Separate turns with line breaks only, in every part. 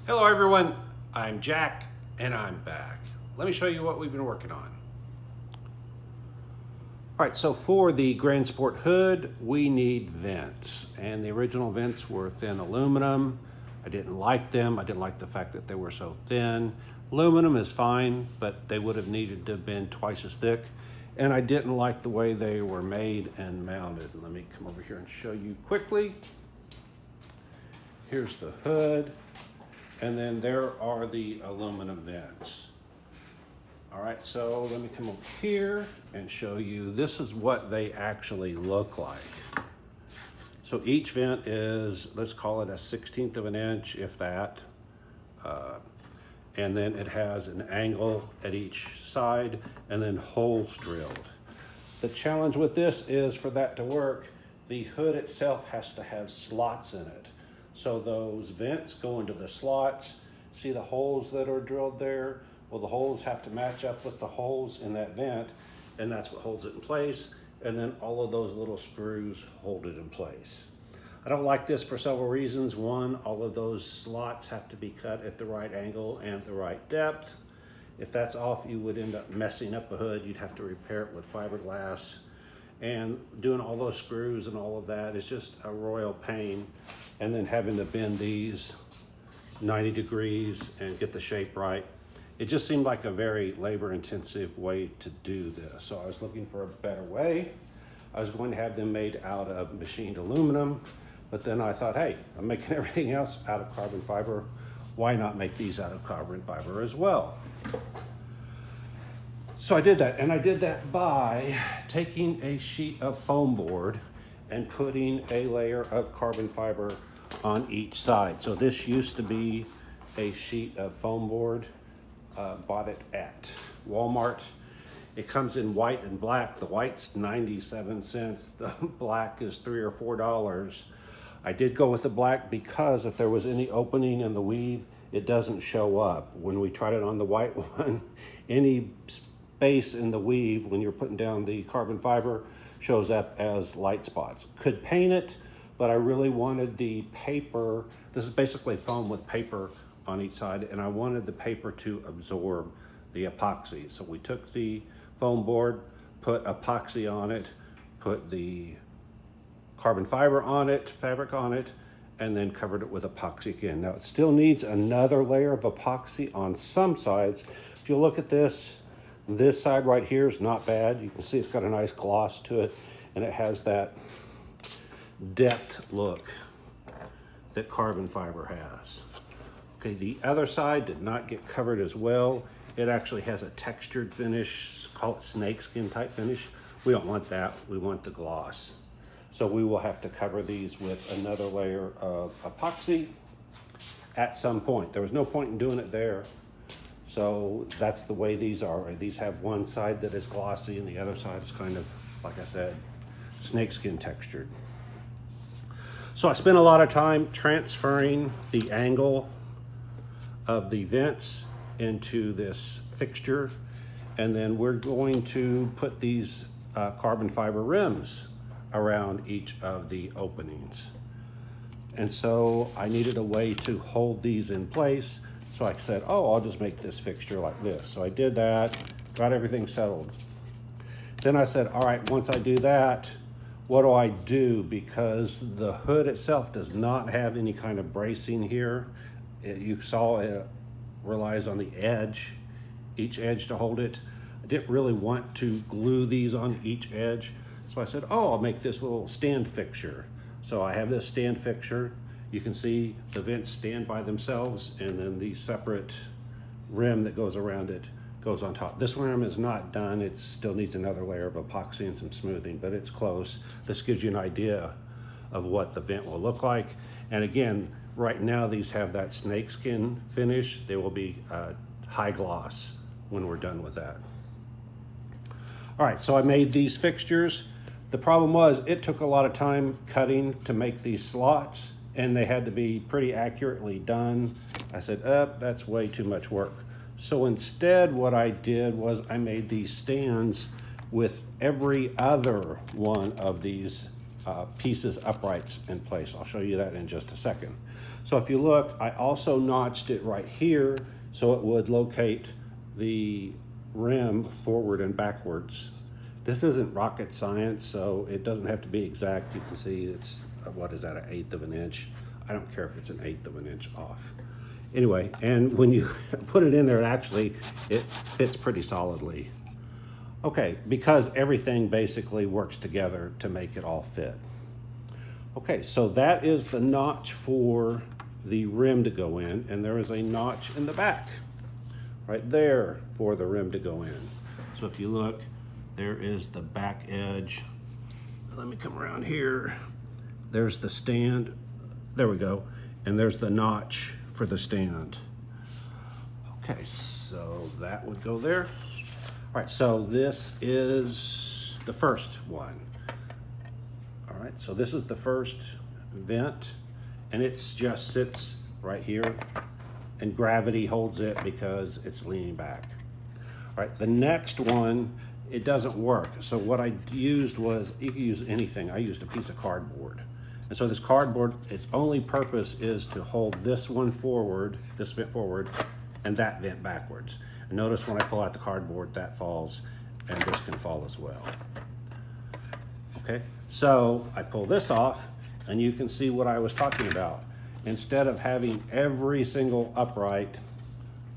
Hello everyone, I'm Jack and I'm back. Let me show you what we've been working on. All right, so for the Grand Sport hood, we need vents, and the original vents were thin aluminum. I didn't like them. I didn't like the fact that they were so thin. Aluminum is fine, but they would have needed to have been twice as thick. And I didn't like the way they were made and mounted. Let me come over here and show you quickly. Here's the hood, and then there are the aluminum vents. All right, so let me come over here and show you, this is what they actually look like. So each vent is, let's call it a 1/16 of an inch, if that. And then it has an angle at each side and then holes drilled. The challenge with this is, for that to work, the hood itself has to have slots in it. So those vents go into the slots. See the holes that are drilled there? Well, the holes have to match up with the holes in that vent, and that's what holds it in place. And then all of those little screws hold it in place. I don't like this for several reasons. One, all of those slots have to be cut at the right angle and the right depth. If that's off, you would end up messing up the hood. You'd have to repair it with fiberglass. And doing all those screws and all of that is just a royal pain. And then having to bend these 90 degrees and get the shape right. It just seemed like a very labor-intensive way to do this. So I was looking for a better way. I was going to have them made out of machined aluminum, but then I thought, hey, I'm making everything else out of carbon fiber. Why not make these out of carbon fiber as well? So I did that, and I did that by taking a sheet of foam board and putting a layer of carbon fiber on each side. So this used to be a sheet of foam board. Bought it at Walmart. It comes in white and black. The white's 97 cents. The black is $3 or $4. I did go with the black because if there was any opening in the weave, it doesn't show up. When we tried it on the white one, any space in the weave when you're putting down the carbon fiber shows up as light spots. Could paint it, but I really wanted the paper. This is basically foam with paper on each side, and I wanted the paper to absorb the epoxy. So we took the foam board, put epoxy on it, put the carbon fiber on it, fabric on it, and then covered it with epoxy again. Now it still needs another layer of epoxy on some sides. If you look at this side right here is not bad. You can see it's got a nice gloss to it, and it has that depth look that carbon fiber has. Okay, the other side did not get covered as well. It actually has a textured finish, call it snakeskin type finish. We don't want that, we want the gloss. So we will have to cover these with another layer of epoxy at some point. There was no point in doing it there. So that's the way these are. These have one side that is glossy and the other side is kind of, like I said, snakeskin textured. So I spent a lot of time transferring the angle of the vents into this fixture, and then we're going to put these carbon fiber rims around each of the openings. And so I needed a way to hold these in place. So I said, oh, I'll just make this fixture like this. So I did that, got everything settled. Then I said, all right, once I do that, what do I do? Because the hood itself does not have any kind of bracing here. You saw it relies on the edge, each edge to hold it. I didn't really want to glue these on each edge. So I said, oh, I'll make this little stand fixture. So I have this stand fixture. You can see the vents stand by themselves, and then the separate rim that goes around it goes on top. This rim is not done. It still needs another layer of epoxy and some smoothing, but it's close. This gives you an idea of what the vent will look like. And again, right now these have that snakeskin finish. They will be high gloss when we're done with that. All right, so I made these fixtures. The problem was it took a lot of time cutting to make these slots, and they had to be pretty accurately done. I said, that's way too much work. So instead what I did was I made these stands with every other one of these pieces uprights in place. I'll show you that in just a second. So if you look, I also notched it right here so it would locate the rim forward and backwards. This isn't rocket science, so it doesn't have to be exact. You can see it's, what is that, 1/8 of an inch? I don't care if it's 1/8 of an inch off. Anyway, and when you put it in there, it fits pretty solidly. Okay, because everything basically works together to make it all fit. Okay, so that is the notch for the rim to go in, and there is a notch in the back right there for the rim to go in. So if you look, there is the back edge. Let me come around here. There's the stand. There we go. And there's the notch for the stand. Okay, so that would go there. All right, so this is the first one. All right, so this is the first vent, and it just sits right here, and gravity holds it because it's leaning back. All right, the next one, it doesn't work. So what I used was, you can use anything. I used a piece of cardboard. And so this cardboard, its only purpose is to hold this one forward, this vent forward, and that vent backwards. And notice when I pull out the cardboard, that falls, and this can fall as well. Okay, so I pull this off, and you can see what I was talking about. Instead of having every single upright,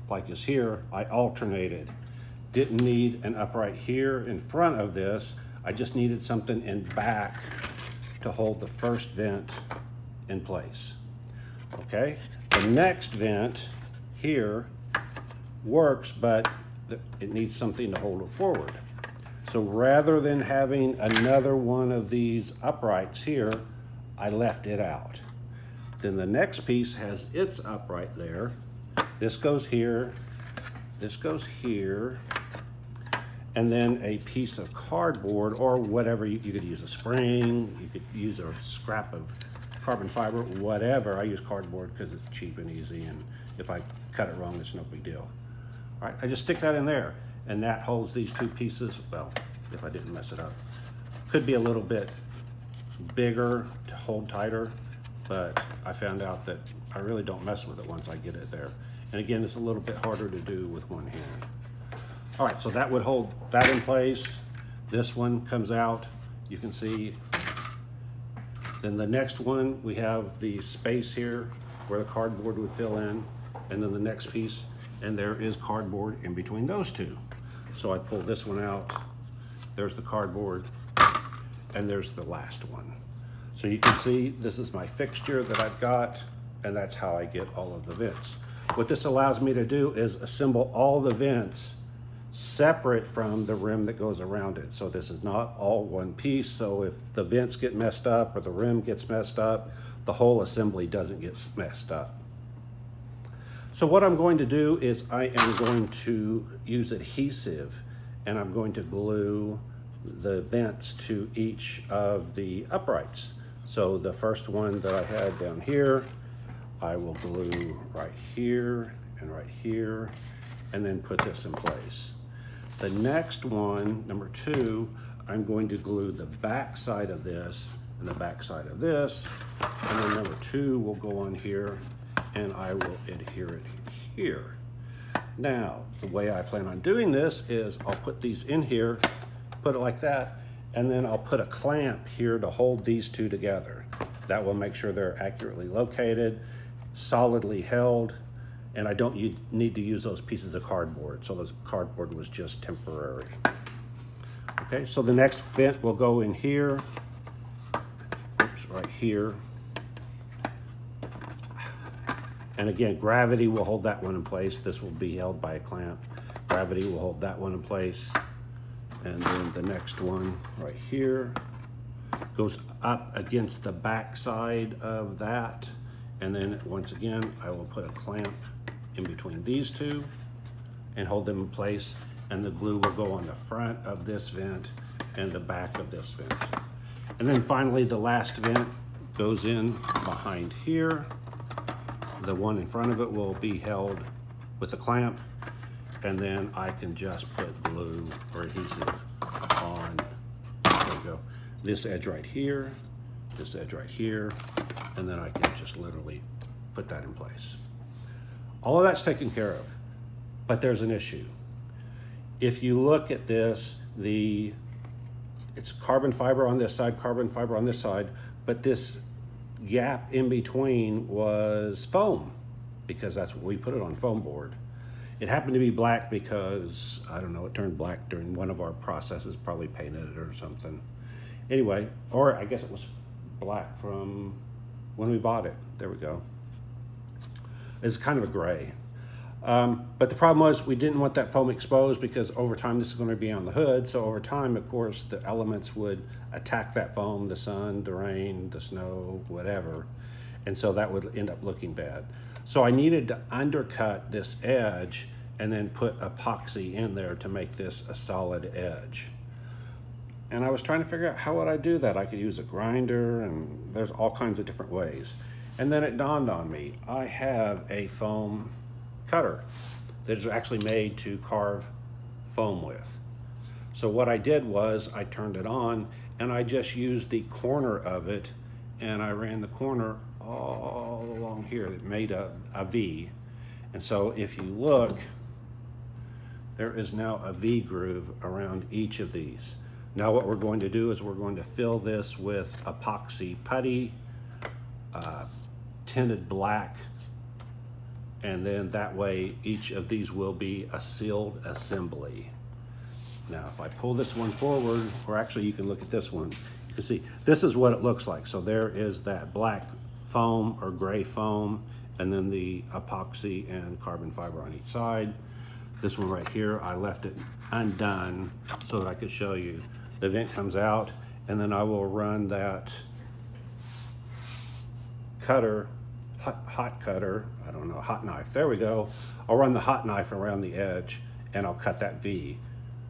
like is here, I alternated. Didn't need an upright here in front of this. I just needed something in back to hold the first vent in place. Okay, the next vent here works, but it needs something to hold it forward. So rather than having another one of these uprights here, I left it out. Then the next piece has its upright there. This goes here, this goes here, and then a piece of cardboard or whatever. You could use a spring, you could use a scrap of carbon fiber, whatever. I use cardboard because it's cheap and easy, and if I cut it wrong, it's no big deal. All right, I just stick that in there, and that holds these two pieces. Well, if I didn't mess it up. Could be a little bit bigger to hold tighter, but I found out that I really don't mess with it once I get it there. And again, it's a little bit harder to do with one hand. All right, so that would hold that in place. This one comes out, you can see. Then the next one, we have the space here where the cardboard would fill in, and then the next piece, and there is cardboard in between those two. So I pull this one out, there's the cardboard, and there's the last one. So you can see this is my fixture that I've got, and that's how I get all of the vents. What this allows me to do is assemble all the vents separate from the rim that goes around it. So this is not all one piece, so if the vents get messed up or the rim gets messed up, the whole assembly doesn't get messed up. So what I'm going to do is I am going to use adhesive, and I'm going to glue the vents to each of the uprights. So the first one that I had down here, I will glue right here and right here, and then put this in place. The next one, number 2, I'm going to glue the back side of this and the back side of this, and then number 2 will go on here, and I will adhere it here. Now, the way I plan on doing this is I'll put these in here, put it like that, and then I'll put a clamp here to hold these two together. That will make sure they're accurately located, solidly held, and I don't need to use those pieces of cardboard. So this cardboard was just temporary. Okay, so the next vent will go in here. Oops, right here. And again, gravity will hold that one in place. This will be held by a clamp. Gravity will hold that one in place. And then the next one right here goes up against the back side of that. And then once again, I will put a clamp in between these two and hold them in place. And the glue will go on the front of this vent and the back of this vent. And then finally, the last vent goes in behind here. The one in front of it will be held with a clamp, and then I can just put glue or adhesive on, there we go, this edge right here, this edge right here, and then I can just literally put that in place. All of that's taken care of, but there's an issue. If you look at this, it's carbon fiber on this side, carbon fiber on this side, but this gap in between was foam, because that's what we put it on, foam board. It happened to be black because, I don't know, it turned black during one of our processes, probably painted it or something. Anyway, or I guess it was black from when we bought it. There we go. It's kind of a gray. But the problem was we didn't want that foam exposed, because over time this is going to be on the hood. So over time, of course, the elements would attack that foam, the sun, the rain, the snow, whatever. And so that would end up looking bad. So I needed to undercut this edge and then put epoxy in there to make this a solid edge. And I was trying to figure out how would I do that. I could use a grinder, and there's all kinds of different ways. And then it dawned on me, I have a foam cutter that is actually made to carve foam with. So what I did was I turned it on, and I just used the corner of it, and I ran the corner all along here. It made a V. And so if you look, there is now a V groove around each of these. Now what we're going to do is we're going to fill this with epoxy putty, tinted black, and then that way each of these will be a sealed assembly. Now if I pull this one forward, or actually you can look at this one, you can see this is what it looks like. So there is that black foam or gray foam, and then the epoxy and carbon fiber on each side. This one right here, I left it undone so that I could show you. The vent comes out, and then I will run that cutter, hot cutter, I don't know, hot knife, there we go. I'll run the hot knife around the edge, and I'll cut that V.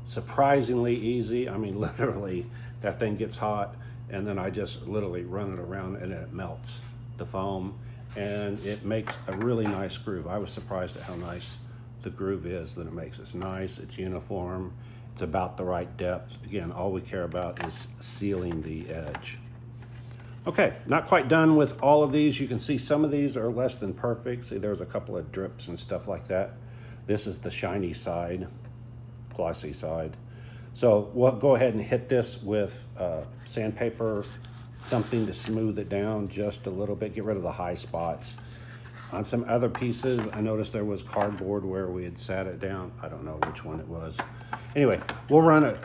Surprisingly easy. I mean, literally, that thing gets hot, and then I just literally run it around, and it melts the foam, and it makes a really nice groove. I was surprised at how nice the groove is that it makes. It's nice, it's uniform, it's about the right depth. Again, all we care about is sealing the edge. Okay, not quite done with all of these. You can see some of these are less than perfect. See, there's a couple of drips and stuff like that. This is the shiny side, glossy side. So we'll go ahead and hit this with sandpaper, something to smooth it down just a little bit, get rid of the high spots. On some other pieces, I noticed there was cardboard where we had sat it down. I don't know which one it was. Anyway, we'll run a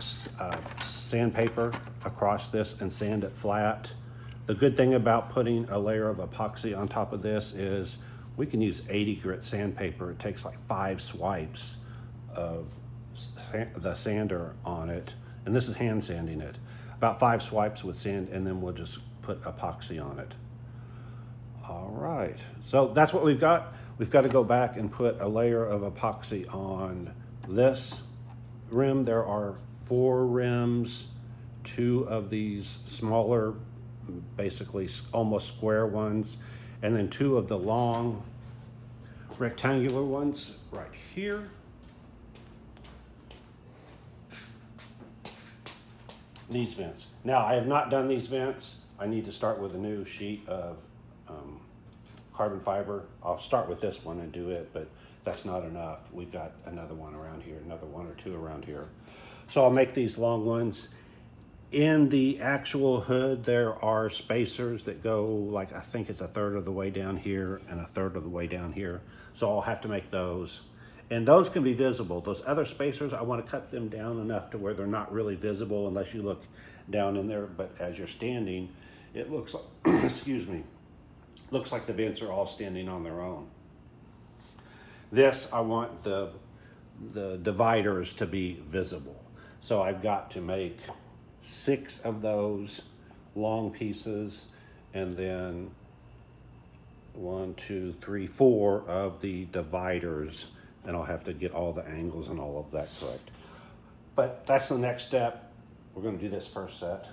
sandpaper across this and sand it flat. The good thing about putting a layer of epoxy on top of this is we can use 80 grit sandpaper. It takes like 5 swipes of the sander on it, and this is hand sanding it. About 5 swipes with sand, and then we'll just put epoxy on it. All right, so that's what we've got. We've got to go back and put a layer of epoxy on this rim. There are 4 rims, 2 of these smaller, basically almost square ones, and then 2 of the long rectangular ones right here. These vents. Now, I have not done these vents. I need to start with a new sheet of carbon fiber. I'll start with this one and do it, but that's not enough. We've got another one around here, another 1 or 2 around here. So I'll make these long ones. In the actual hood, there are spacers that go like, I think it's 1/3 of the way down here and 1/3 of the way down here. So I'll have to make those. And those can be visible. Those other spacers, I want to cut them down enough to where they're not really visible unless you look down in there. But as you're standing, it looks like, excuse me, looks like the vents are all standing on their own. This, I want the dividers to be visible. So I've got to make 6 of those long pieces, and then 1, 2, 3, 4 of the dividers, and I'll have to get all the angles and all of that correct. But that's the next step. We're going to do this first set.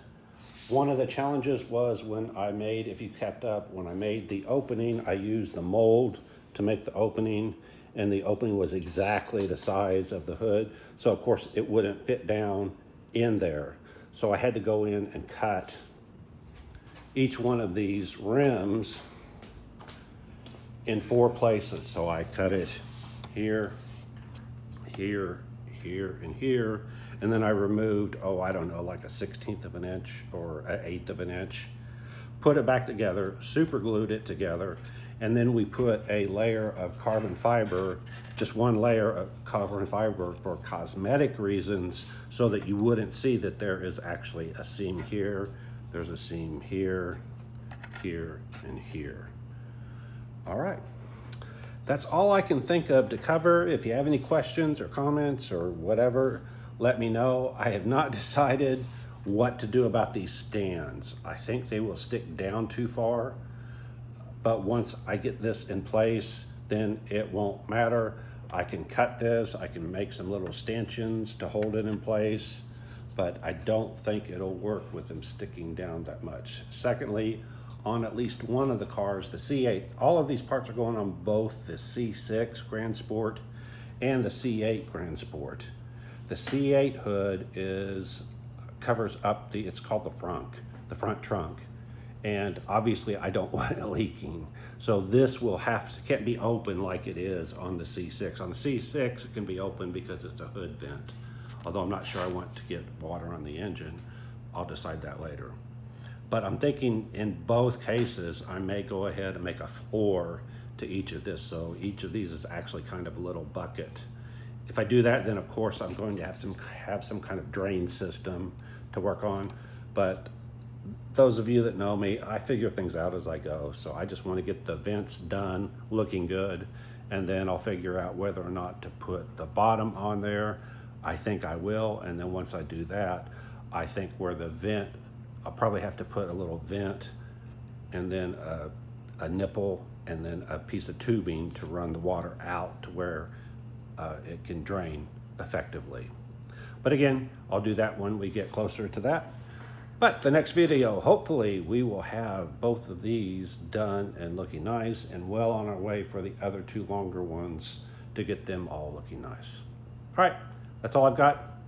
One of the challenges was when I made, if you kept up, when I made the opening, I used the mold to make the opening, and the opening was exactly the size of the hood. So of course it wouldn't fit down in there. So I had to go in and cut each one of these rims in 4 places. So I cut it here, here, here, and here. And then I removed, oh, I don't know, like a 1/16 of an inch or an 1/8 of an inch. Put it back together, super glued it together, and then we put a layer of carbon fiber, just one layer of carbon fiber for cosmetic reasons, so that you wouldn't see that there is actually a seam here, there's a seam here, here, and here. All right. That's all I can think of to cover. If you have any questions or comments or whatever, let me know. I have not decided what to do about these stands. I think they will stick down too far, but once I get this in place, then it won't matter. I can cut this, I can make some little stanchions to hold it in place, but I don't think it'll work with them sticking down that much. Secondly, on at least one of the cars, the C8, all of these parts are going on both the C6 Grand Sport and the C8 Grand Sport. The C8 hood covers up it's called the front trunk. And obviously I don't want it leaking. So this can't be open like it is on the C6. On the C6, it can be open because it's a hood vent. Although I'm not sure I want to get water on the engine. I'll decide that later. But I'm thinking in both cases, I may go ahead and make a floor to each of this. So each of these is actually kind of a little bucket. If I do that, then of course I'm going to have some kind of drain system to work on. But those of you that know me, I figure things out as I go. So I just want to get the vents done, looking good, and then I'll figure out whether or not to put the bottom on there. I think I will, and then once I do that, I think where the vent, I'll probably have to put a little vent and then a nipple and then a piece of tubing to run the water out to where it can drain effectively. But again, I'll do that when we get closer to that. But the next video, hopefully we will have both of these done and looking nice, and well on our way for the other 2 longer ones to get them all looking nice. All right, that's all I've got.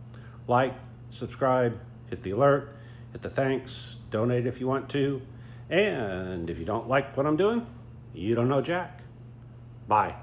Like, subscribe, hit the alert, hit the thanks, donate if you want to. And if you don't like what I'm doing, you don't know Jack. Bye.